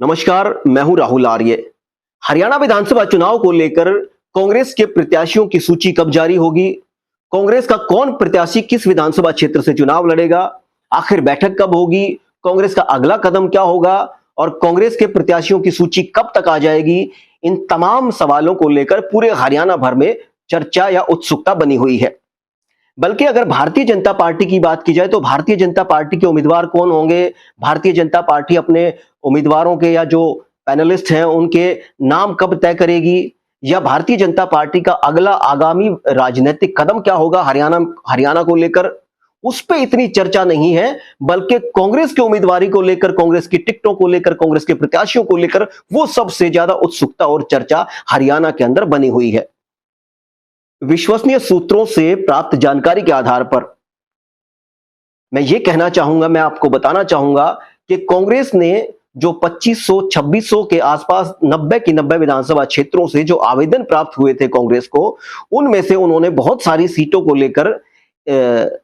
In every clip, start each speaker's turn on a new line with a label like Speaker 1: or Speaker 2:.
Speaker 1: नमस्कार, मैं हूं राहुल आर्य। हरियाणा विधानसभा चुनाव को लेकर कांग्रेस के प्रत्याशियों की सूची कब जारी होगी? कांग्रेस का कौन प्रत्याशी किस विधानसभा क्षेत्र से चुनाव लड़ेगा? आखिर बैठक कब होगी? कांग्रेस का अगला कदम क्या होगा? और कांग्रेस के प्रत्याशियों की सूची कब तक आ जाएगी? इन तमाम सवालों को लेकर पूरे हरियाणा भर में चर्चा या उत्सुकता बनी हुई है। बल्कि अगर भारतीय जनता पार्टी की बात की जाए तो भारतीय जनता पार्टी के उम्मीदवार कौन होंगे? भारतीय जनता पार्टी अपने उम्मीदवारों के या जो पैनलिस्ट हैं उनके नाम कब तय करेगी? या भारतीय जनता पार्टी का अगला आगामी राजनीतिक कदम क्या होगा हरियाणा को लेकर? उस पे इतनी चर्चा नहीं है, बल्कि कांग्रेस के उम्मीदवारी को लेकर, कांग्रेस की टिकटों को लेकर, कांग्रेस के प्रत्याशियों को लेकर वो सबसे ज्यादा उत्सुकता और चर्चा हरियाणा के अंदर बनी हुई है। विश्वसनीय सूत्रों से प्राप्त जानकारी के आधार पर मैं आपको बताना चाहूंगा कि कांग्रेस ने जो 2500-2600 के आसपास 90 की 90 विधानसभा क्षेत्रों से जो आवेदन प्राप्त हुए थे कांग्रेस को, उनमें से उन्होंने बहुत सारी सीटों को लेकर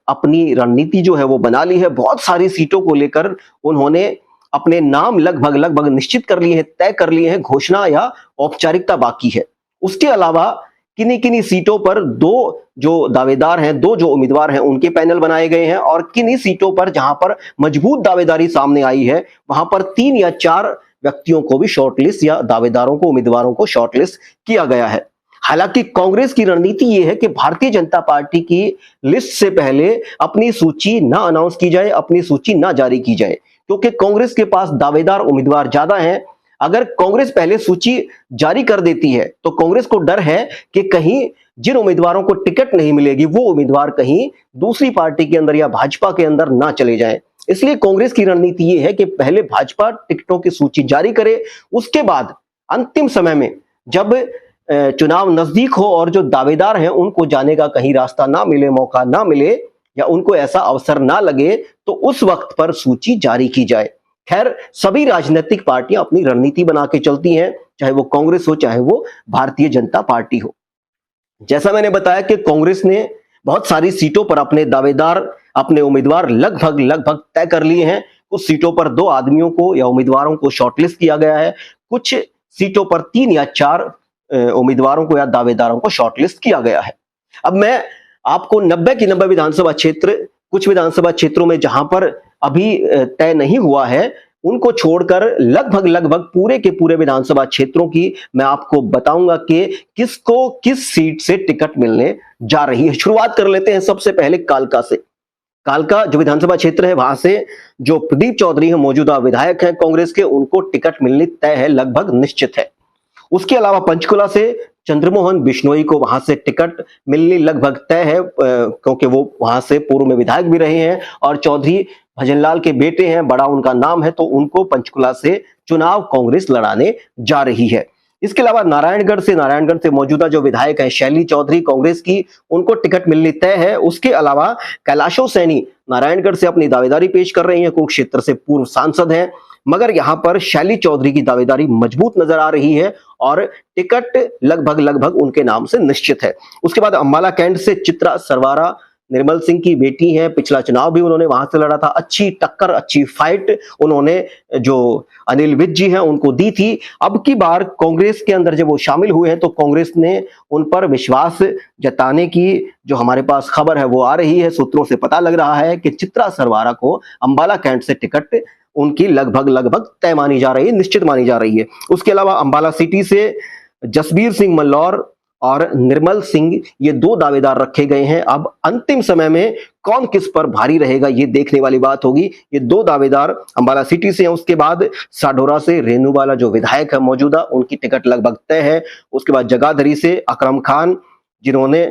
Speaker 1: अपनी रणनीति जो है वो बना ली है। बहुत सारी सीटों को लेकर उन्होंने अपने नाम लगभग लगभग निश्चित कर लिए हैं, तय कर लिए हैं, घोषणा या औपचारिकता बाकी है। उसके अलावा किन्हीं किन्हीं सीटों पर दो जो दावेदार हैं, दो जो उम्मीदवार हैं, उनके पैनल बनाए गए हैं और किन्हीं सीटों पर जहां पर मजबूत दावेदारी सामने आई है वहां पर 3 या 4 व्यक्तियों को भी शॉर्टलिस्ट या दावेदारों को, उम्मीदवारों को शॉर्टलिस्ट किया गया है। हालांकि कांग्रेस की रणनीति यह है कि भारतीय जनता पार्टी की लिस्ट से पहले अपनी सूची ना अनाउंस की जाए, अपनी सूची ना जारी की जाए, क्योंकि कांग्रेस के पास दावेदार उम्मीदवार ज्यादा हैं। अगर कांग्रेस पहले सूची जारी कर देती है तो कांग्रेस को डर है कि कहीं जिन उम्मीदवारों को टिकट नहीं मिलेगी वो उम्मीदवार कहीं दूसरी पार्टी के अंदर या भाजपा के अंदर ना चले जाएं। इसलिए कांग्रेस की रणनीति ये है कि पहले भाजपा टिकटों की सूची जारी करे, उसके बाद अंतिम समय में जब चुनाव नजदीक हो और जो दावेदार हैं उनको जाने का कहीं रास्ता ना मिले, मौका ना मिले या उनको ऐसा अवसर ना लगे, तो उस वक्त पर सूची जारी की जाए। खैर, सभी राजनीतिक पार्टियां अपनी रणनीति बना के चलती हैं, चाहे वो कांग्रेस हो, चाहे वो भारतीय जनता पार्टी हो। जैसा मैंने बताया कि कांग्रेस ने बहुत सारी सीटों पर अपने दावेदार, अपने उम्मीदवार लगभग लगभग तय कर लिए हैं। कुछ सीटों पर 2 आदमियों को या उम्मीदवारों को शॉर्टलिस्ट किया गया है, कुछ सीटों पर 3 या 4 उम्मीदवारों को या दावेदारों को शॉर्टलिस्ट किया गया है। अब मैं आपको 90 की 90 विधानसभा क्षेत्र, कुछ विधानसभा क्षेत्रों में जहां पर अभी तय नहीं हुआ है, उनको छोड़कर लगभग लगभग पूरे के पूरे विधानसभा क्षेत्रों की मैं आपको बताऊंगा कि किसको किस सीट से टिकट मिलने जा रही है। शुरुआत कर लेते हैं सबसे पहले कालका से। कालका जो विधानसभा क्षेत्र है, वहां से जो प्रदीप चौधरी है, मौजूदा विधायक हैं कांग्रेस के, उनको टिकट मिलनी तय है, लगभग निश्चित है। उसके अलावा पंचकुला से चंद्रमोहन बिश्नोई को वहां से टिकट मिलनी लगभग तय है, क्योंकि वो वहां से पूर्व में विधायक भी रहे हैं और चौधरी भजनलाल के बेटे हैं, बड़ा उनका नाम है, तो उनको पंचकुला से चुनाव कांग्रेस लड़ाने जा रही है। इसके अलावा नारायणगढ़ से मौजूदा जो विधायक है शैली चौधरी कांग्रेस की, उनको टिकट मिलनी तय है। उसके अलावा कैलाशो सैनी नारायणगढ़ से अपनी दावेदारी पेश कर रही हैं, कुरुक्षेत्र से पूर्व सांसद हैं, मगर यहां पर शैली चौधरी की दावेदारी मजबूत नजर आ रही है और टिकट लगभग लगभग उनके नाम से निश्चित है। उसके बाद अंबाला कैंट से चित्रा सरवारा निर्मल सिंह की बेटी हैं, पिछला चुनाव भी उन्होंने वहां से लड़ा था, अच्छी टक्कर, अच्छी फाइट उन्होंने जो अनिल विज जी हैं उनको दी थी। अब की बार कांग्रेस के अंदर जब वो शामिल हुए हैं तो कांग्रेस ने उन पर विश्वास जताने की जो हमारे पास खबर है वो आ रही है। सूत्रों से पता लग रहा है कि चित्रा सरवारा को अंबाला कैंट से टिकट उनकी लगभग लगभग तय मानी जा रही है, निश्चित मानी जा रही है। उसके अलावा अंबाला सिटी से जसबीर सिंह मल्लौर और निर्मल सिंह, ये 2 दावेदार रखे गए हैं। अब अंतिम समय में कौन किस पर भारी रहेगा ये देखने वाली बात होगी। ये 2 दावेदार अंबाला सिटी से हैं। उसके बाद साढौरा से रेणुबाला जो विधायक है मौजूदा, उनकी टिकट लगभग तय है। उसके बाद जगाधरी से अकरम खान, जिन्होंने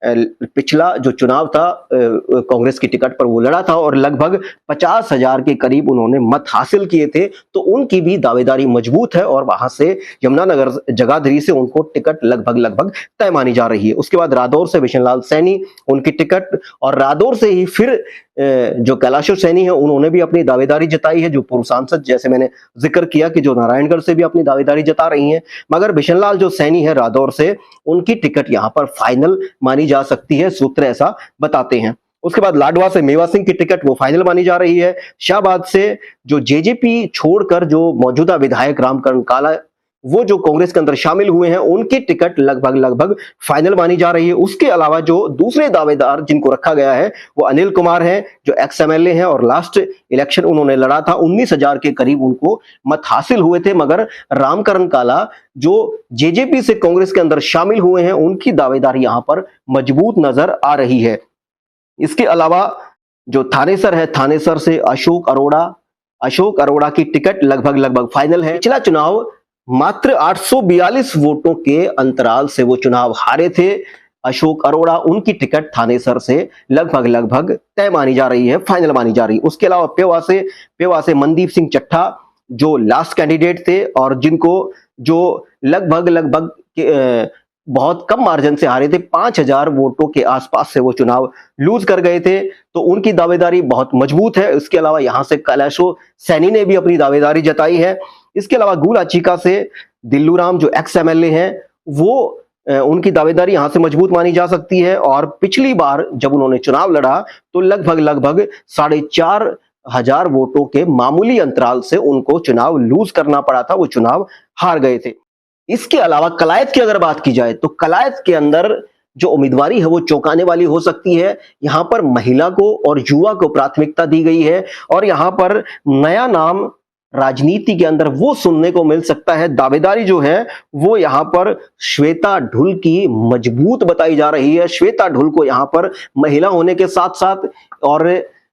Speaker 1: पिछला जो चुनाव था कांग्रेस की टिकट पर वो लड़ा था और लगभग 50,000 के करीब उन्होंने मत हासिल किए थे, तो उनकी भी दावेदारी मजबूत है और वहां से यमुनानगर जगाधरी से उनको टिकट लगभग लगभग तय मानी जा रही है। उसके बाद रादौर से बिशनलाल सैनी, उनकी टिकट, और रादौर से ही फिर जो कैलाशो सैनी है उन्होंने भी अपनी दावेदारी जताई है, जो पूर्व सांसद, जैसे मैंने जिक्र किया कि जो नारायणगढ़ से भी अपनी दावेदारी जता रही हैं। मगर बिशनलाल जो सैनी है रादौर से, उनकी टिकट यहां पर फाइनल मानी जा सकती है, सूत्र ऐसा बताते हैं। उसके बाद लाडवा से मेवा सिंह की टिकट वो फाइनल मानी जा रही है। शाहबाद से जो जेजेपी छोड़कर जो मौजूदा विधायक रामकरण काला वो जो कांग्रेस के अंदर शामिल हुए हैं, उनकी टिकट लगभग फाइनल मानी जा रही है। उसके अलावा जो दूसरे दावेदार जिनको रखा गया है वो अनिल कुमार हैं, जो एक्स एमएलए हैं और लास्ट इलेक्शन उन्होंने लड़ा था, 19,000 के करीब उनको मत हासिल हुए थे। मगर रामकरण काला जो जेजेपी से कांग्रेस के अंदर शामिल हुए हैं, उनकी दावेदारी यहां पर मजबूत नजर आ रही है। इसके अलावा जो थानेसर है, थानेसर से अशोक अरोड़ा की टिकट लगभग फाइनल है। पिछला चुनाव मात्र 842 वोटों के अंतराल से वो चुनाव हारे थे अशोक अरोड़ा। उनकी टिकट थानेसर से लगभग तय मानी जा रही है, फाइनल मानी जा रही है। उसके अलावा पेवा से मनदीप सिंह चट्टा जो लास्ट कैंडिडेट थे और जिनको जो लगभग बहुत कम मार्जिन से हारे थे, 5,000 वोटों के आसपास से वो चुनाव लूज कर गए थे, तो उनकी दावेदारी बहुत मजबूत है। इसके अलावा यहां से कैलाशो सैनी ने भी अपनी दावेदारी जताई है। इसके अलावा गुला चीका से दिल्लू राम जो एक्स एमएलए हैं, वो उनकी दावेदारी यहां से मजबूत मानी जा सकती है। और पिछली बार जब उन्होंने चुनाव लड़ा तो लगभग 4,500 वोटों के मामूली अंतराल से उनको चुनाव लूज करना पड़ा था, वो चुनाव हार गए थे। इसके अलावा कलायत की अगर बात की जाए तो कलायत के अंदर जो उम्मीदवारी है वो चौंकाने वाली हो सकती है। यहां पर महिला को और युवा को प्राथमिकता दी गई है और यहां पर नया नाम राजनीति के अंदर वो सुनने को मिल सकता है। दावेदारी जो है वो यहां पर श्वेता ढुल की मजबूत बताई जा रही है। श्वेता ढुल को यहां पर महिला होने के साथ साथ और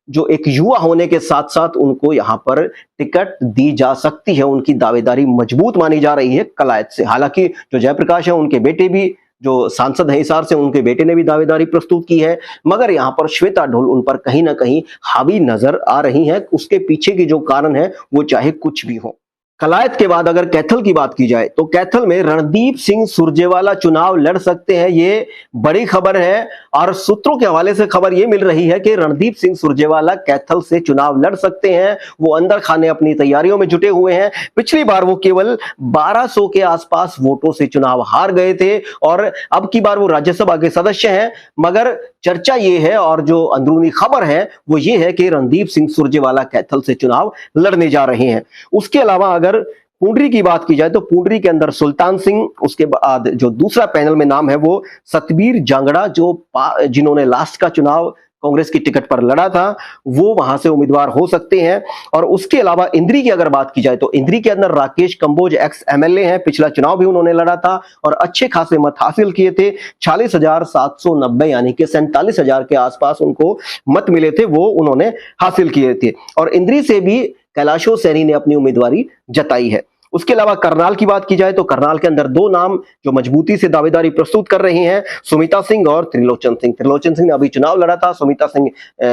Speaker 1: जो एक युवा होने के साथ साथ उनको यहां पर टिकट दी जा सकती है। उनकी दावेदारी मजबूत मानी जा रही है कलायत से। हालांकि जो जयप्रकाश है, उनके बेटे भी जो सांसद है हिसार से, उनके बेटे ने भी दावेदारी प्रस्तुत की है, मगर यहां पर श्वेता ढुल उन पर कहीं ना कहीं हावी नजर आ रही हैं। उसके पीछे की जो कारण है वो चाहे कुछ भी हो। कलायत के बाद अगर कैथल की बात की जाए तो कैथल में रणदीप सिंह सुरजेवाला चुनाव लड़ सकते हैं, ये बड़ी खबर है। और सूत्रों के हवाले से खबर ये मिल रही है कि रणदीप सिंह सुरजेवाला कैथल से चुनाव लड़ सकते हैं। वो अंदर खाने अपनी तैयारियों में जुटे हुए हैं। पिछली बार वो केवल 1200 के आसपास वोटों से चुनाव हार गए थे और अब की बार वो राज्यसभा के सदस्य हैं। मगर चर्चा ये है और जो अंदरूनी खबर है वो ये है कि रणदीप सिंह सुरजेवाला कैथल से चुनाव लड़ने जा रहे हैं। उसके अलावा अगर पुंडरी की बात की जाए तो पुंडरी के अंदर सुल्तान सिंह, उसके बाद जो दूसरा पैनल में नाम है वो सतबीर जांगड़ा, जो जिन्होंने लास्ट का चुनाव कांग्रेस की टिकट पर लड़ा था, वो वहां से उम्मीदवार हो सकते हैं। और उसके अलावा इंद्री की अगर बात की जाए तो इंद्री के अंदर राकेश कंबोज एक्स एमएलए हैं, पिछला चुनाव भी उन्होंने लड़ा था और अच्छे खासे मत हासिल किए थे। 46,790 यानी कि 47,000 के आसपास उनको मत मिले थे, वो उन्होंने हासिल किए थे। और इंद्री से भी कैलाशो सैनी ने अपनी उम्मीदवारी जताई है। उसके अलावा करनाल की बात की जाए तो करनाल के अंदर दो नाम जो मजबूती से दावेदारी प्रस्तुत कर रहे हैं, सुमिता सिंह और त्रिलोचन सिंह। त्रिलोचन सिंह ने अभी चुनाव लड़ा था, सुमिता सिंह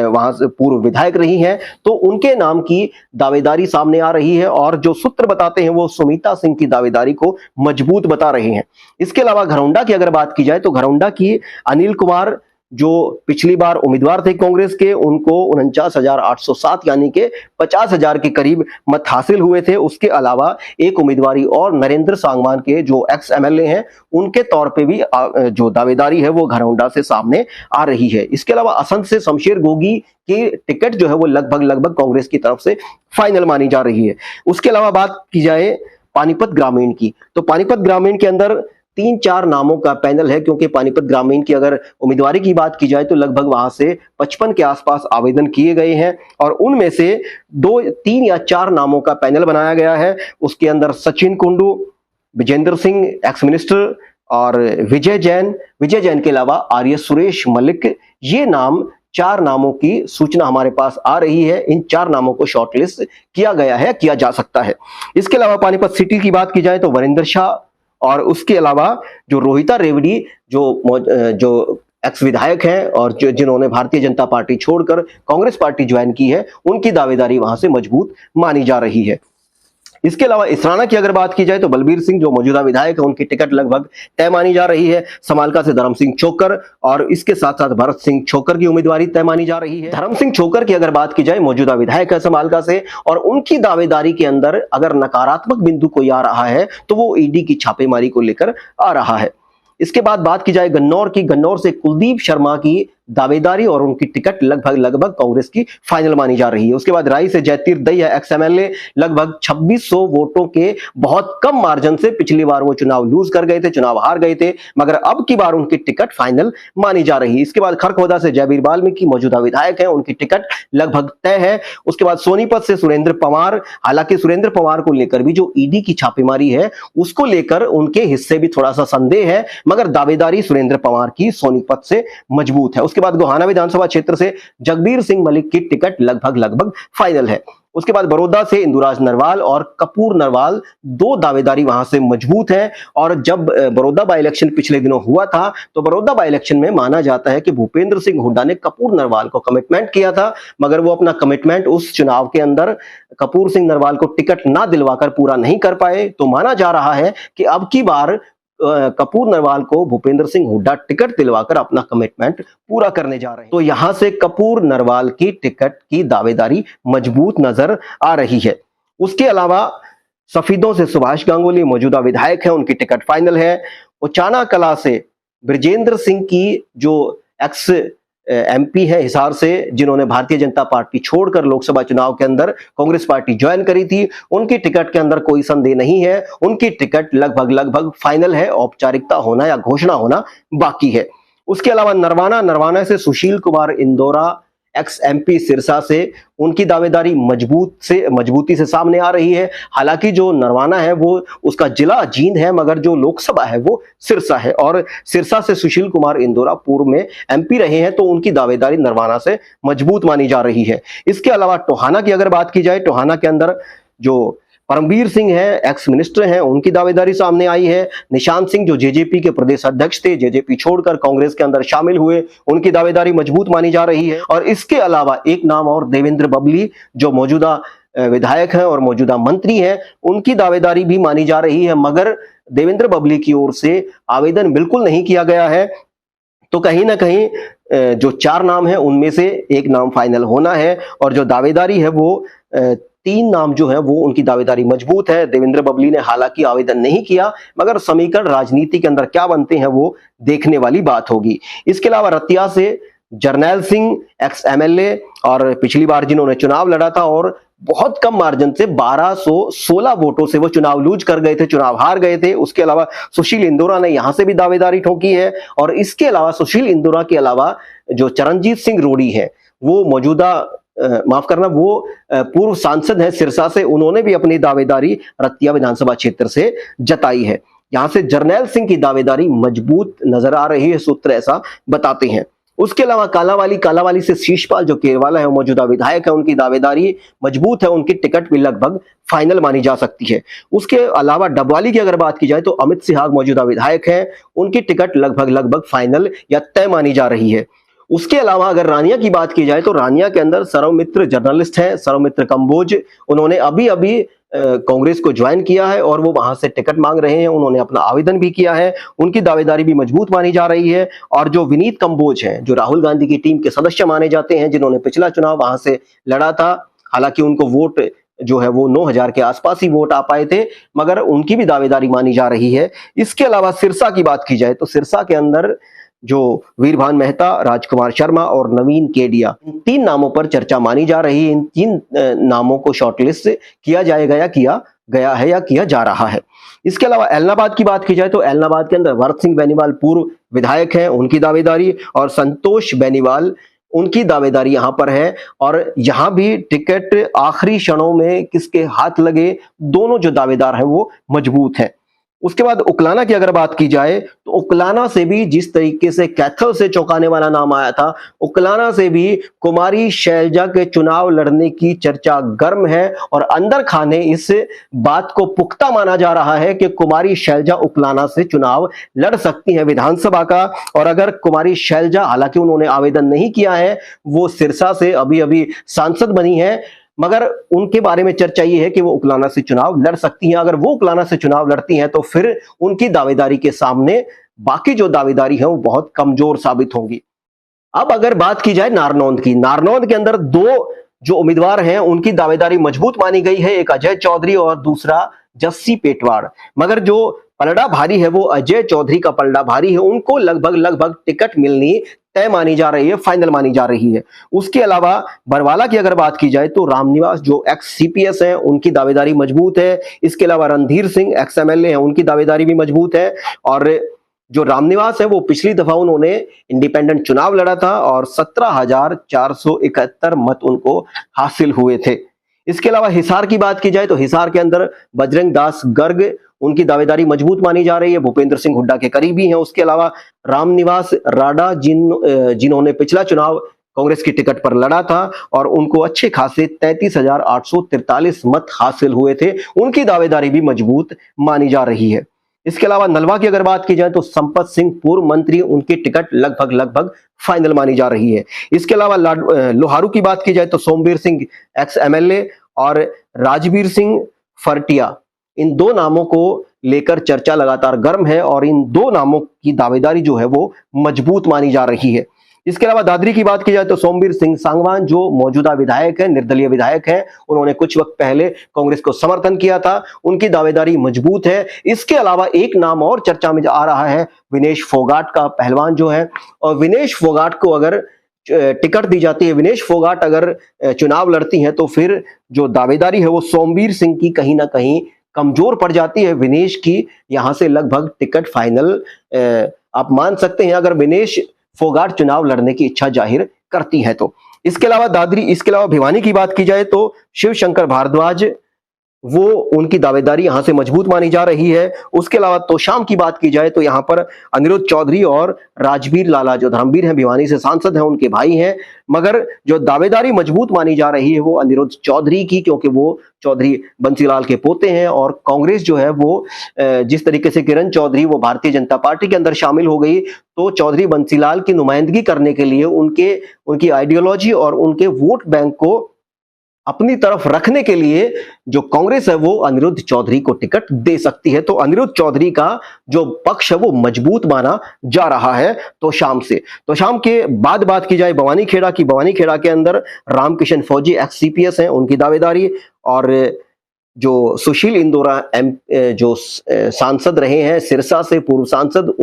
Speaker 1: वहां से पूर्व विधायक रही हैं, तो उनके नाम की दावेदारी सामने आ रही है और जो सूत्र बताते हैं वो सुमिता सिंह की दावेदारी को मजबूत बता रहे हैं। इसके अलावा घरौंडा की अगर बात की जाए तो घरौंडा की अनिल कुमार जो पिछली बार उम्मीदवार थे कांग्रेस के, उनको 49,807 यानी कि 50,000 के करीब मत हासिल हुए थे। उसके अलावा एक उम्मीदवारी और नरेंद्र सांगवान के जो एक्स एमएलए हैं, उनके तौर पे भी जो दावेदारी है वो घरौंडा से सामने आ रही है। इसके अलावा असंध से शमशेर गोगी की टिकट जो है वो लगभग कांग्रेस की तरफ से फाइनल मानी जा रही है। उसके अलावा बात की जाए पानीपत ग्रामीण की तो पानीपत ग्रामीण के अंदर 3-4 नामों का पैनल है, क्योंकि पानीपत ग्रामीण की अगर उम्मीदवारी की बात की जाए तो लगभग वहां से 55 के आसपास आवेदन किए गए हैं और उनमें से 3 या 4 नामों का पैनल बनाया गया है। उसके अंदर सचिन कुंडू, विजेंद्र सिंह एक्स मिनिस्टर और विजय जैन के अलावा आर्य सुरेश मलिक, ये नाम 4 नामों की सूचना हमारे पास आ रही है। इन 4 नामों को शॉर्टलिस्ट किया गया है, किया जा सकता है। इसके अलावा पानीपत सिटी की बात की जाए तो वरिंदर शाह और उसके अलावा जो रोहिता रेवड़ी जो एक्स विधायक हैं और जिन्होंने भारतीय जनता पार्टी छोड़कर कांग्रेस पार्टी ज्वाइन की है, उनकी दावेदारी वहां से मजबूत मानी जा रही है। इसके अलावा इसराना की अगर बात की जाए तो बलबीर सिंह जो मौजूदा विधायक है, उनकी टिकट लगभग तय मानी जा रही है। समालका से धर्म सिंह छोकर और इसके साथ साथ भरत सिंह छोकर की उम्मीदवारी तय मानी जा रही है। धर्म सिंह छोकर की अगर बात की जाए, मौजूदा विधायक है समालका से और उनकी दावेदारी के अंदर अगर नकारात्मक बिंदु कोई आ रहा है तो वो ईडी की छापेमारी को लेकर आ रहा है। इसके बाद बात की जाए गन्नौर की, गन्नौर से कुलदीप शर्मा की दावेदारी और उनकी टिकट लगभग लगभग कांग्रेस की फाइनल मानी जा रही है। उसके बाद राई से जयतीर दहिया एक्स एमएलए लगभग 2600 वोटों के बहुत कम मार्जिन से पिछली बार वो चुनाव लूज कर गए थे, चुनाव हार गए थे, मगर अब की बार उनकी टिकट फाइनल मानी जा रही है। इसके बाद खरखोदा से जयवीर वाल्मीकि मौजूदा विधायक हैं, उनकी टिकट लगभग तय है। उसके बाद सोनीपत से सुरेंद्र पंवार, हालांकि सुरेंद्र पंवार को लेकर भी जो ईडी की छापेमारी है उसको लेकर उनके हिस्से भी थोड़ा सा संदेह है, मगर दावेदारी सुरेंद्र पंवार की सोनीपत से मजबूत है। उसके बाद गोहाना विधानसभा क्षेत्र से जगबीर सिंह मलिक की टिकट लगभग लगभग फाइनल है। उसके बाद बड़ौदा से इंदुराज नरवाल और कपूर नरवाल, दो दावेदारी वहां से मजबूत है। और जब बड़ौदा बाई इलेक्शन पिछले दिनों हुआ था तो बड़ौदा बाई इलेक्शन में माना जाता है कि भूपेंद्र सिंह हुड्डा ने कपूर नरवाल को कमिटमेंट किया था, मगर वो अपना कमिटमेंट उस चुनाव के अंदर कपूर सिंह नरवाल को टिकट ना दिलवाकर पूरा नहीं कर पाए। तो माना जा रहा है कि अब की बार कपूर नरवाल को भूपेंद्र सिंह हुड्डा टिकट दिलवाकर अपना कमिटमेंट पूरा करने जा रहे हैं। तो यहां से कपूर नरवाल की टिकट की दावेदारी मजबूत नजर आ रही है। उसके अलावा सफीदों से सुभाष गांगुली मौजूदा विधायक हैं, उनकी टिकट फाइनल है। उचाना कला से ब्रजेंद्र सिंह की जो एक्स एमपी है हिसार से, जिन्होंने भारतीय जनता पार्टी छोड़कर लोकसभा चुनाव के अंदर कांग्रेस पार्टी ज्वाइन करी थी, उनकी टिकट के अंदर कोई संदेह नहीं है, उनकी टिकट लगभग लगभग फाइनल है, औपचारिकता होना या घोषणा होना बाकी है। उसके अलावा नरवाना से सुशील कुमार इंदौरा एक्स एमपी सिरसा से, उनकी दावेदारी मजबूती से सामने आ रही है। हालांकि जो नरवाना है वो उसका जिला जींद है, मगर जो लोकसभा है वो सिरसा है, और सिरसा से सुशील कुमार इंदौरा पूर्व में एमपी रहे हैं, तो उनकी दावेदारी नरवाना से मजबूत मानी जा रही है। इसके अलावा टोहाना की अगर बात की जाए, टोहाना के अंदर जो परमवीर सिंह है एक्स मिनिस्टर हैं, उनकी दावेदारी सामने आई है। निशांत सिंह जो जेजेपी के प्रदेश अध्यक्ष थे, जेजेपी छोड़कर कांग्रेस के अंदर शामिल हुए, उनकी दावेदारी मजबूत मानी जा रही है। और इसके अलावा एक नाम और देवेंद्र बबली जो मौजूदा विधायक हैं और मौजूदा मंत्री हैं, उनकी दावेदारी भी मानी जा रही है, मगर देवेंद्र बबली की ओर से आवेदन बिल्कुल नहीं किया गया है। तो कहीं ना कहीं जो चार नाम है उनमें से एक नाम फाइनल होना है, और जो दावेदारी है वो तीन नाम जो है वो उनकी दावेदारी मजबूत है। देवेंद्र बबली ने हालांकि आवेदन नहीं किया, मगर समीकरण राजनीति के अंदर क्या बनते हैं वो देखने वाली बात होगी। इसके अलावा रतिया से जरनैल सिंह एक्स एमएलए, और पिछली बार जिन्होंने चुनाव लड़ा था और बहुत कम मार्जिन से 1216 वोटों से वो चुनाव लूज कर गए थे, चुनाव हार गए थे। उसके अलावा सुशील इंदौरा ने यहां से भी दावेदारी ठोकी है। और इसके अलावा सुशील इंदौरा के अलावा जो चरणजीत सिंह रोड़ी है, वो मौजूदा वो पूर्व सांसद हैं सिरसा से, उन्होंने भी अपनी दावेदारी रतिया विधानसभा क्षेत्र से जताई है। यहां से जरनैल सिंह की दावेदारी मजबूत नजर आ रही है, सूत्र ऐसा बताते हैं। उसके अलावा कालावाली से शीशपाल जो केरवाला है, मौजूदा विधायक है, उनकी दावेदारी मजबूत है, उनकी टिकट भी लगभग फाइनल मानी जा सकती है। उसके अलावा डबवाली की अगर बात की जाए तो अमित सिहाग मौजूदा विधायक है, उनकी टिकट लगभग लगभग फाइनल या तय मानी जा रही है। उसके अलावा अगर रानिया की बात की जाए तो रानिया के अंदर सर्वमित्र जर्नलिस्ट है, सर्वमित्र कंबोज, उन्होंने अभी अभी कांग्रेस को ज्वाइन किया है और वो वहां से टिकट मांग रहे हैं, उन्होंने अपना आवेदन भी किया है, उनकी दावेदारी भी मजबूत मानी जा रही है। और जो विनीत कंबोज हैं, जो राहुल गांधी की टीम के सदस्य माने जाते हैं, जिन्होंने पिछला चुनाव वहां से लड़ा था, हालांकि उनको वोट जो है वो 9000 के आसपास ही वोट आ पाए थे, मगर उनकी भी दावेदारी मानी जा रही है। इसके अलावा सिरसा की बात की जाए तो सिरसा के अंदर जो वीरभान मेहता, राजकुमार शर्मा और नवीन केडिया, इन तीन नामों पर चर्चा मानी जा रही है। इन तीन नामों को शॉर्टलिस्ट किया जाएगा या किया गया है या किया जा रहा है। इसके अलावा एलनाबाद की बात की जाए तो एलनाबाद के अंदर भरत सिंह बेनीवाल पूर्व विधायक हैं, उनकी दावेदारी, और संतोष बेनीवाल, उनकी दावेदारी यहां पर है। और यहां भी टिकट आखिरी क्षणों में किसके हाथ लगे, दोनों जो दावेदार हैं वो मजबूत हैं। उसके बाद उकलाना की अगर बात की जाए तो उकलाना से भी जिस तरीके से कैथल से चौंकाने वाला नाम आया था, उकलाना से भी कुमारी शैलजा के चुनाव लड़ने की चर्चा गर्म है, और अंदर खाने इस बात को पुख्ता माना जा रहा है कि कुमारी शैलजा उकलाना से चुनाव लड़ सकती हैं विधानसभा का। और अगर कुमारी शैलजा, हालांकि उन्होंने आवेदन नहीं किया है, वो सिरसा से अभी अभी सांसद बनी है, मगर उनके बारे में चर्चा ये है कि वो उकलाना से चुनाव लड़ सकती हैं। अगर वो उकलाना से चुनाव लड़ती हैं तो फिर उनकी दावेदारी के सामने बाकी जो दावेदारी है वो बहुत कमजोर साबित होंगी। अब अगर बात की जाए नारनौंद की, नारनौंद के अंदर दो जो उम्मीदवार हैं उनकी दावेदारी मजबूत मानी गई है, एक अजय चौधरी और दूसरा जस्सी पेटवाड़। मगर जो पलड़ा भारी है वो अजय चौधरी का पलड़ा भारी है, उनको लगभग लगभग टिकट मिलनी तय मानी जा रही है, फाइनल मानी जा रही है। उसके अलावा बरवाला की अगर बात की जाए तो रामनिवास जो एक्स सीपीएस है उनकी दावेदारी मजबूत है। इसके अलावा रणधीर सिंह एक्स एमएलए हैं, उनकी दावेदारी भी मजबूत है। और जो रामनिवास है वो पिछली दफा उन्होंने इंडिपेंडेंट चुनाव लड़ा था और 17,471 मत उनको हासिल हुए थे। इसके अलावा हिसार की बात की जाए तो हिसार के अंदर बजरंग दास गर्ग, उनकी दावेदारी मजबूत मानी जा रही है, भूपेंद्र सिंह हुड्डा के करीबी हैं। उसके अलावा रामनिवास राडा जिन्होंने पिछला चुनाव कांग्रेस की टिकट पर लड़ा था और उनको अच्छे खासे 33,843 मत हासिल हुए थे, उनकी दावेदारी भी मजबूत मानी जा रही है। इसके अलावा नलवा की अगर बात की जाए तो संपत सिंह पूर्व मंत्री, उनकी टिकट लगभग फाइनल मानी जा रही है। इसके अलावा लोहारू की बात की जाए तो सोमवीर सिंह एक्स एमएलए और राजवीर सिंह फरटिया, इन दो नामों को लेकर चर्चा लगातार गर्म है और इन दो नामों की दावेदारी जो है वो मजबूत मानी जा रही है। इसके अलावा दादरी की बात की जाए तो सोमवीर सिंह सांगवान जो मौजूदा विधायक है, निर्दलीय विधायक है, उन्होंने कुछ वक्त पहले कांग्रेस को समर्थन किया था, उनकी दावेदारी मजबूत है। इसके अलावा एक नाम और चर्चा में आ रहा है, विनेश फोगाट का, पहलवान जो है, और विनेश फोगाट को अगर टिकट दी जाती है, विनेश फोगाट अगर चुनाव लड़ती हैं तो फिर जो दावेदारी है वो सोमवीर सिंह की कहीं ना कहीं कमजोर पड़ जाती है। विनेश की यहां से लगभग टिकट फाइनल आप मान सकते हैं अगर विनेश फोगाट चुनाव लड़ने की इच्छा जाहिर करती है तो। इसके अलावा भिवानी की बात की जाए तो शिवशंकर भारद्वाज, वो उनकी दावेदारी यहां से मजबूत मानी जा रही है। उसके अलावा तोशाम की बात की जाए तो यहां पर अनिरुद्ध चौधरी और राजवीर लाला जो धर्मवीर हैं, भिवानी से सांसद हैं, उनके भाई हैं, मगर जो दावेदारी मजबूत मानी जा रही है वो अनिरुद्ध चौधरी की, क्योंकि वो चौधरी बंसीलाल के पोते हैं और कांग्रेस जो है वो जिस तरीके से किरण चौधरी वो भारतीय जनता पार्टी के अंदर शामिल हो गई, तो चौधरी बंसीलाल की नुमाइंदगी करने के लिए उनकी आइडियोलॉजी और उनके वोट बैंक को अपनी तरफ रखने के लिए जो कांग्रेस है वो अनिरुद्ध चौधरी को टिकट दे सकती है। तो अनिरुद्ध चौधरी का जो पक्ष है वो मजबूत माना जा रहा है तोशाम से। तोशाम के बाद बात की जाए बवानीखेड़ा की, बवानीखेड़ा के अंदर रामकिशन फौजी एक्स सीपीएस हैं, उनकी दावेदारी, और जो सुशील इंदौरा जो सांसद रहे हैं सिरसा से, पूर्व सांसद,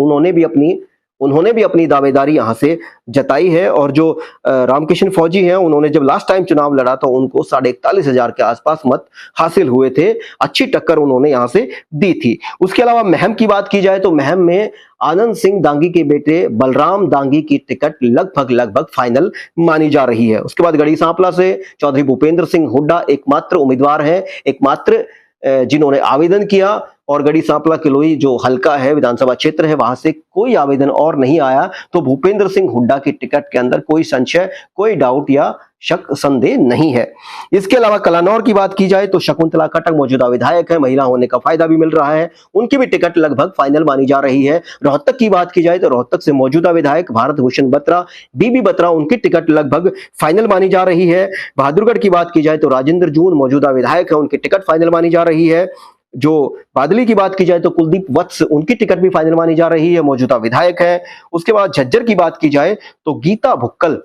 Speaker 1: उन्होंने भी अपनी दावेदारी यहां से जताई है। और जो रामकिशन फौजी हैं, उन्होंने जब लास्ट टाइम चुनाव लड़ा तो उनको 41,500 के आसपास मत हासिल हुए थे, अच्छी टक्कर उन्होंने यहां से दी थी। उसके अलावा महम की बात की जाए तो महम में आनंद सिंह दांगी के बेटे बलराम दांगी की टिकट लगभग फाइनल मानी जा रही है। उसके बाद गढ़ी सांपला से चौधरी भूपेंद्र सिंह हुड्डा एकमात्र उम्मीदवार हैं, एकमात्र जिन्होंने आवेदन किया, और गढ़ी सांपला किलोई जो हल्का है, विधानसभा क्षेत्र है, वहां से कोई आवेदन और नहीं आया, तो भूपेंद्र सिंह हुड्डा की टिकट के अंदर कोई संशय, कोई डाउट या शक संदेह नहीं है। इसके अलावा कलानौर की बात की जाए तो शकुंतला खट्टक मौजूदा विधायक है, महिला होने का फायदा भी मिल रहा है, उनकी भी टिकट लगभग फाइनल मानी जा रही है। रोहतक की बात की जाए तो रोहतक से मौजूदा विधायक भारत भूषण बत्रा, बीबी बत्रा, उनकी टिकट लगभग फाइनल मानी जा रही है। बहादुरगढ़ की बात की जाए तो राजेंद्र जून मौजूदा विधायक है, उनकी टिकट फाइनल मानी जा रही है। जो बादली की बात की जाए तो कुलदीप वत्स, उनकी टिकट भी फाइनल मानी जा रही है, मौजूदा विधायक है। उसके बाद झज्जर की बात की जाए तो गीता भुक्कल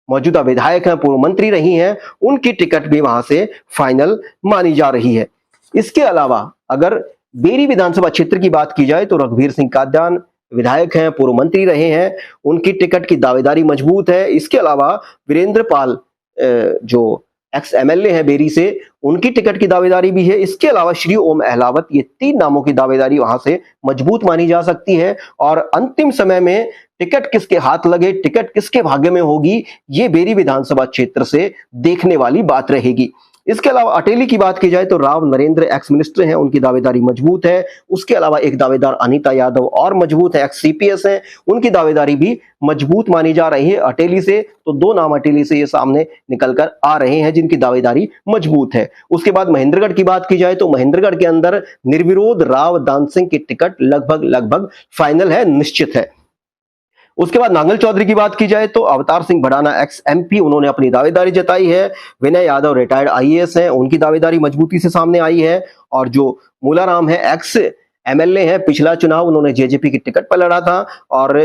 Speaker 1: मौजूदा विधायक हैं, पूर्व मंत्री रही हैं, उनकी टिकट भी वहां से फाइनल मानी जा रही है। इसके अलावा अगर बेरी विधानसभा क्षेत्र की बात की जाए तो रघुवीर सिंह काद्यान विधायक हैं, पूर्व मंत्री रहे हैं, उनकी टिकट की दावेदारी मजबूत है। इसके अलावा वीरेंद्र पाल जो एक्स एमएलए है बेरी से, उनकी टिकट की दावेदारी भी है। इसके अलावा श्री ओम अहलावत, ये 3 नामों की दावेदारी वहां से मजबूत मानी जा सकती है। और अंतिम समय में टिकट किसके हाथ लगे, टिकट किसके भाग्य में होगी, ये बेरी विधानसभा क्षेत्र से देखने वाली बात रहेगी। इसके अलावा अटेली की बात की जाए तो राव नरेंद्र एक्स मिनिस्टर हैं, उनकी दावेदारी मजबूत है। उसके अलावा एक दावेदार अनीता यादव और मजबूत है, एक्स सीपीएस हैं, उनकी दावेदारी भी मजबूत मानी जा रही है अटेली से। तो 2 नाम अटेली से ये सामने निकलकर आ रहे हैं जिनकी दावेदारी मजबूत है। उसके बाद महेंद्रगढ़ की बात की जाए तो महेंद्रगढ़ के अंदर निर्विरोध राव दान सिंह की टिकट लगभग फाइनल है, निश्चित है। उसके बाद नांगल चौधरी की बात की जाए तो अवतार सिंह भडाना एक्स एमपी, उन्होंने अपनी दावेदारी जताई है। विनय यादव रिटायर्ड आईएएस हैं, उनकी दावेदारी मजबूती से सामने आई है। और जो मूलाराम है एक्स एमएलए हैं, पिछला चुनाव उन्होंने जेजेपी की टिकट पर लड़ा था और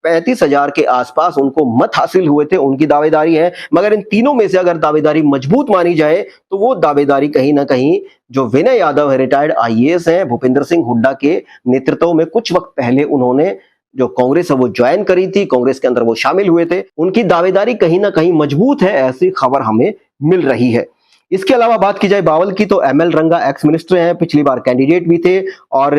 Speaker 1: 35,000 के आसपास उनको मत हासिल हुए थे, उनकी दावेदारी है। मगर इन तीनों में से अगर दावेदारी मजबूत मानी जाए तो वो दावेदारी कहीं ना कहीं जो विनय यादव है, रिटायर्ड आईएएस हैं, भूपेंद्र सिंह हुड्डा के नेतृत्व में कुछ वक्त पहले उन्होंने जो कांग्रेस है वो ज्वाइन करी थी, कांग्रेस के अंदर वो शामिल हुए थे, उनकी दावेदारी कहीं ना कहीं मजबूत है, ऐसी खबर हमें मिल रही है। इसके अलावा बात की जाए बावल की, तो एमएल रंगा एक्स मिनिस्टर हैं, पिछली बार कैंडिडेट भी थे और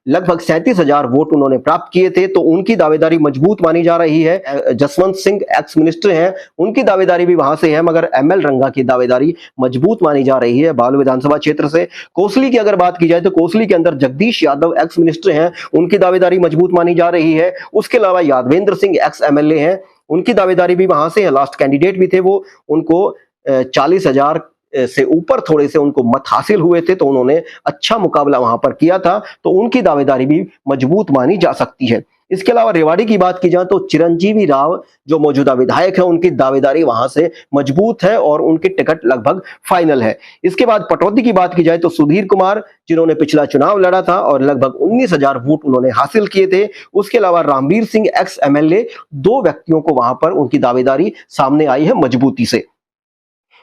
Speaker 1: लगभग 37,000 वोट उन्होंने प्राप्त किए थे, तो उनकी दावेदारी मजबूत मानी जा रही है। जसवंत सिंह एक्स मिनिस्टर हैं, उनकी दावेदारी भी वहां से है, मगर एमएल रंगा की दावेदारी मजबूत मानी जा रही है बावल विधानसभा क्षेत्र से। कोसली की अगर बात की जाए तो कोसली के अंदर जगदीश यादव एक्स मिनिस्टर हैं, उनकी दावेदारी मजबूत मानी जा रही है। उसके अलावा यादवेंद्र सिंह एक्स एमएलए हैं, उनकी दावेदारी भी वहां से है, लास्ट कैंडिडेट भी थे वो, उनको 40,000 से ऊपर थोड़े से उनको मत हासिल हुए थे, तो उन्होंने अच्छा मुकाबला वहां पर किया था, तो उनकी दावेदारी भी मजबूत मानी जा सकती है। इसके अलावा रेवाड़ी की बात की जाए तो चिरंजीवी राव जो मौजूदा विधायक है, उनकी दावेदारी वहां से मजबूत है और उनकी टिकट लगभग फाइनल है। इसके बाद पटौदी की बात की जाए तो सुधीर कुमार, जिन्होंने पिछला चुनाव लड़ा था और लगभग 19,000 वोट उन्होंने हासिल किए थे। उसके अलावा रामवीर सिंह एक्स एमएलए, दो व्यक्तियों को वहां पर उनकी दावेदारी सामने आई है मजबूती से।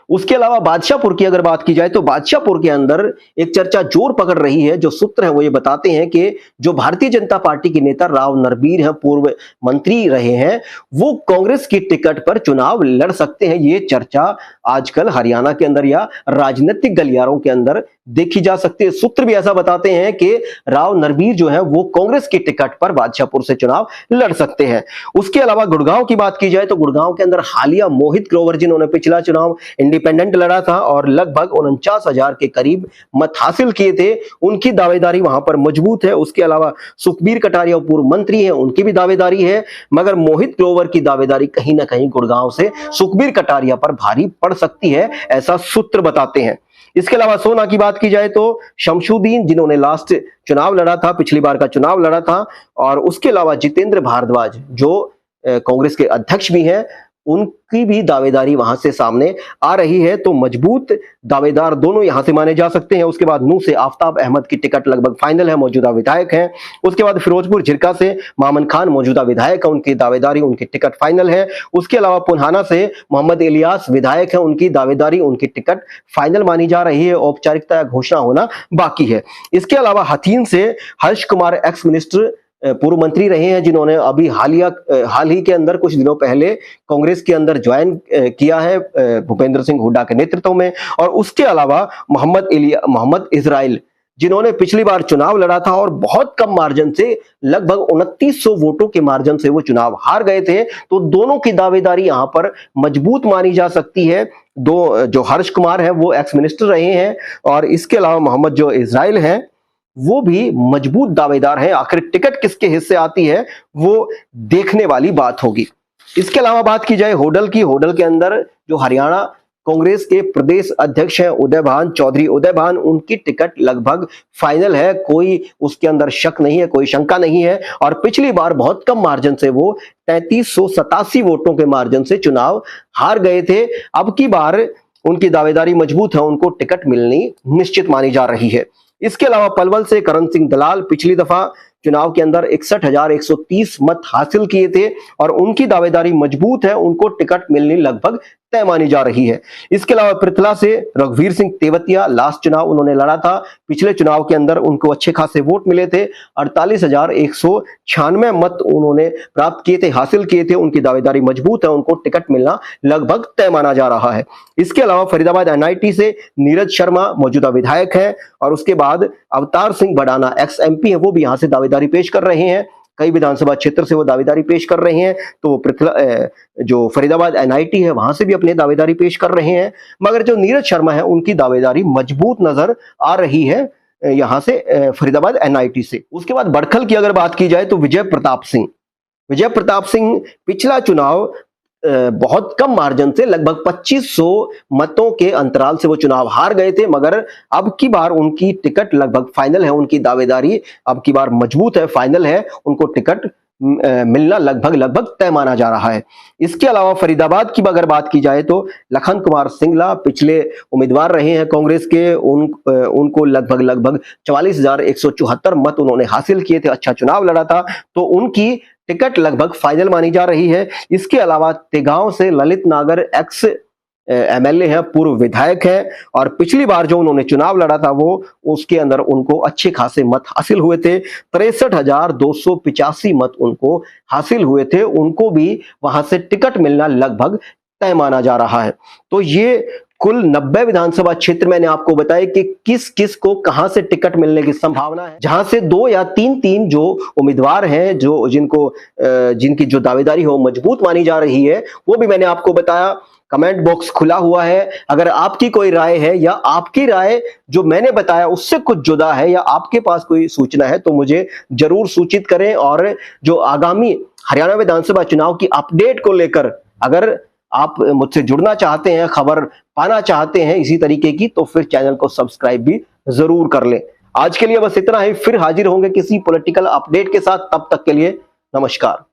Speaker 1: उसके अलावा बादशाहपुर की अगर बात की जाए तो बादशाहपुर के अंदर एक चर्चा जोर पकड़ रही है। जो सूत्र है वो ये बताते हैं कि जो भारतीय जनता पार्टी के नेता राव नरबीर हैं, पूर्व मंत्री रहे हैं, वो कांग्रेस की टिकट पर चुनाव लड़ सकते हैं। ये चर्चा आजकल हरियाणा के अंदर या राजनीतिक गलियारों के अंदर देखी जा सकती है। सूत्र भी ऐसा बताते हैं कि राव नरबीर जो है वो कांग्रेस की टिकट पर बादशाहपुर से चुनाव लड़ सकते हैं। उसके अलावा गुड़गांव की बात की जाए तो गुड़गांव के अंदर हालिया मोहित ग्रोवर, जिन्होंने पिछला चुनाव इंडिपेंडेंट लड़ा था और लगभग 49,000 के करीब मत हासिल किए थे, उनकी दावेदारी वहां पर मजबूत है। उसके अलावा सुखबीर कटारिया पूर्व मंत्री हैं, उनकी भी दावेदारी है, मगर मोहित ग्रोवर की दावेदारी कहीं ना कहीं गुड़गांव से सुखबीर कटारिया पर भारी पड़ सकती है, ऐसा सूत्र बताते हैं। इसके अलावा सोना की बात की जाए तो शमशुद्दीन, जिन्होंने लास्ट चुनाव लड़ा था, पिछली बार का चुनाव लड़ा था, और उसके अलावा जितेंद्र भारद्वाज जो कांग्रेस के अध्यक्ष भी हैं, उनकी भी दावेदारी वहां से सामने आ रही है, तो मजबूत दावेदार दोनों यहां से माने जा सकते हैं। उसके बाद नूह से आफ्ताब अहमद की टिकट लगभग फाइनल है, मौजूदा विधायक हैं। उसके बाद फिरोजपुर झिरका से मामन खान मौजूदा विधायक है, उनकी दावेदारी, उनकी टिकट फाइनल है। उसके अलावा पुन्हाना से मोहम्मद इलियास विधायक है, उनकी दावेदारी, उनकी टिकट फाइनल मानी जा रही है, औपचारिकता घोषणा होना बाकी है। इसके अलावा हथीन से हर्ष कुमार एक्स मिनिस्टर, पूर्व मंत्री रहे हैं, जिन्होंने अभी हाल ही के अंदर कुछ दिनों पहले कांग्रेस के अंदर ज्वाइन किया है भूपेंद्र सिंह हुड्डा के नेतृत्व में। और उसके अलावा मोहम्मद इजराइल, जिन्होंने पिछली बार चुनाव लड़ा था और बहुत कम मार्जिन से, लगभग 2900 वोटों के मार्जिन से वो चुनाव हार गए थे, तो दोनों की दावेदारी यहां पर मजबूत मानी जा सकती है। दो जो हर्ष कुमार है वो एक्स मिनिस्टर रहे हैं, और इसके अलावा मोहम्मद जो इजराइल है वो भी मजबूत दावेदार है। आखिर टिकट किसके हिस्से आती है वो देखने वाली बात होगी। इसके अलावा बात की जाए होडल की, होडल के अंदर जो हरियाणा कांग्रेस के प्रदेश अध्यक्ष हैं उदयभान चौधरी, उदयभान, उनकी टिकट लगभग फाइनल है, कोई उसके अंदर शक नहीं है, कोई शंका नहीं है। और पिछली बार बहुत कम मार्जिन से वो 3387 वोटों के मार्जिन से चुनाव हार गए थे। अब की बार उनकी दावेदारी मजबूत है, उनको टिकट मिलनी निश्चित मानी जा रही है। इसके अलावा पलवल से करण सिंह दलाल पिछली दफा चुनाव के अंदर 61,130 मत हासिल किए थे और उनकी दावेदारी मजबूत है, उनको टिकट मिलनी लगभग तय मानी जा रही है। इसके अलावा पृथला से रघुवीर सिंह तेवतिया, लास्ट चुनाव उन्होंने लड़ा था, पिछले चुनाव के अंदर उनको अच्छे खासे वोट मिले थे, 48,196 मत उन्होंने प्राप्त किए थे, हासिल किए थे, उनकी दावेदारी मजबूत है, उनको टिकट मिलना लगभग तय माना जा रहा है। इसके अलावा फरीदाबाद एनआईटी से नीरज शर्मा मौजूदा विधायक है, और उसके बाद अवतार सिंह भडाना एक्स एमपी है, वो भी यहां से दावेदारी पेश कर रहे हैं, कई विधानसभा क्षेत्र से वो दावेदारी पेश कर रहे हैं। तो जो फरीदाबाद एनआईटी है वहां से भी अपने दावेदारी पेश कर रहे हैं, मगर जो नीरज शर्मा है उनकी दावेदारी मजबूत नजर आ रही है यहां से फरीदाबाद एनआईटी से। उसके बाद बड़खल की अगर बात की जाए तो विजय प्रताप सिंह पिछला चुनाव बहुत कम मार्जिन से, लगभग 2500 मतों के अंतराल से वो चुनाव हार गए थे, मगर अब की बार उनकी टिकट लगभग फाइनल है, उनकी दावेदारी अब की बार मजबूत है, फाइनल है, उनको टिकट मिलना लगभग तय माना जा रहा है। इसके अलावा फरीदाबाद की अगर बात की जाए तो लखन कुमार सिंगला पिछले उम्मीदवार रहे हैं कांग्रेस के, उनको लगभग 44,174 मत उन्होंने हासिल किए थे, अच्छा चुनाव लड़ा था, तो उनकी टिकट लगभग फाइनल मानी जा रही है। इसके अलावा तेगांव से ललित नागर एक्स एमएलए हैं, पूर्व विधायक हैं, और पिछली बार जो उन्होंने चुनाव लड़ा था वो उसके अंदर उनको अच्छे खासे मत हासिल हुए थे। 63,285 मत उनको हासिल हुए थे। उनको भी वहां से टिकट मिलना लगभग तय माना जा रहा है। तो ये कुल 90 विधानसभा क्षेत्र मैंने आपको बताया कि किस किस को कहां से टिकट मिलने की संभावना है, जहां से 2 या 3 जो उम्मीदवार हैं, जो जिनकी जो दावेदारी हो मजबूत मानी जा रही है, वो भी मैंने आपको बताया। कमेंट बॉक्स खुला हुआ है। अगर आपकी कोई राय है या आपकी राय जो मैंने बताया उससे कुछ जुदा है या आपके पास कोई सूचना है तो मुझे जरूर सूचित करें। और जो आगामी हरियाणा विधानसभा चुनाव की अपडेट को लेकर अगर आप मुझसे जुड़ना चाहते हैं, खबर पाना चाहते हैं इसी तरीके की, तो फिर चैनल को सब्सक्राइब भी जरूर कर लें। आज के लिए बस इतना ही। फिर हाजिर होंगे किसी पॉलिटिकल अपडेट के साथ। तब तक के लिए नमस्कार।